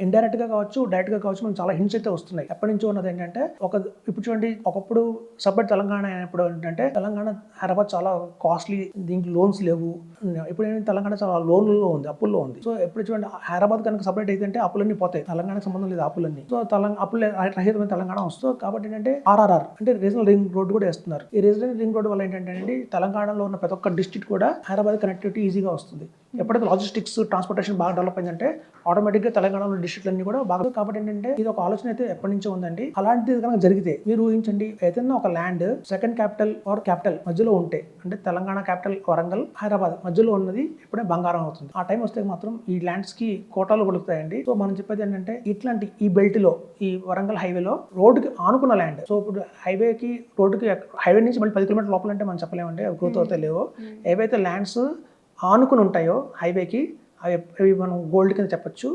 Indirect గా కావచ్చు, direct గా కావచ్చు, మనకు చాలా హింట్స్ అయితే వస్తున్నాయి. ఎప్పటి నుంచో ఉన్నది ఏంటంటే ఇప్పుడు చూడండి, ఒకప్పుడు సపరేట్ తెలంగాణ అయినప్పుడు ఏంటంటే తెలంగాణ హైదరాబాద్ చాలా కాస్ట్లీ, దీనికి లోన్స్ లేవు. ఇప్పుడు ఏంటంటే తెలంగాణ చాలా లోన్లలో ఉంది, అప్పుల్లో ఉంది. సో ఎప్పుడు చూడండి, హైదరాబాద్ కనుక సపరేట్ అయితే అప్పులన్నీ పోతాయి, తెలంగాణకు సంబంధం లేదు అప్పులన్నీ. సో అప్పులు రహితమైన తెలంగాణ వస్తుంది. కాబట్టి ఏంటంటే ఆర్ఆర్ఆర్ అంటే రీజనల్ రింగ్ రోడ్ కూడా వేస్తున్నారు. ఈ రీజనల్ రింగ్ రోడ్ వల్ల ఏంటంటే తెలంగాణలో ఉన్న ప్రతి ఒక్క డిస్ట్రిక్ట్ కూడా హైదరాబాద్ కనెక్టివిటీ ఈజీగా వస్తుంది. ఎప్పుడైతే లాజిస్టిక్స్, ట్రాన్స్పోర్టేషన్ బాగా డెవలప్ అయిందంటే ఆటోమేటిక్గా తెలంగాణలో డిస్ట్రిక్ట్ అన్ని కూడా బాగా. కాబట్టి ఏంటంటే ఇది ఒక ఆలోచన అయితే ఎప్పటి నుంచో ఉందండి. అలాంటిది కనుక జరిగితే మీరు ఊహించండి, ఏదైనా ఒక land second capital or capital మధ్యలో ఉంటే, అంటే తెలంగాణ క్యాపిటల్ వరంగల్, హైదరాబాద్ మధ్యలో ఉన్నది ఇప్పుడే బంగారం అవుతుంది. ఆ టైం వస్తే మాత్రం ఈ ల్యాండ్స్ కి కోటాలు కొలుగుతాయండి. సో మనం చెప్పేది ఏంటంటే ఇట్లాంటి ఈ బెల్ట్ లో, ఈ వరంగల్ హైవేలో రోడ్డుకి ఆనుకున్న ల్యాండ్. సో ఇప్పుడు హైవేకి రోడ్డుకి, హైవే నుంచి మళ్ళీ 10 కిలోమీటర్ లోపల అంటే మనం చెప్పలేమండి, అవి గ్రోత్ అవుతాయి లేవో. ఏవైతే ల్యాండ్స్ ఆనుకుని ఉంటాయో హైవేకి, అవి మనం గోల్డ్ కింద చెప్పొచ్చు.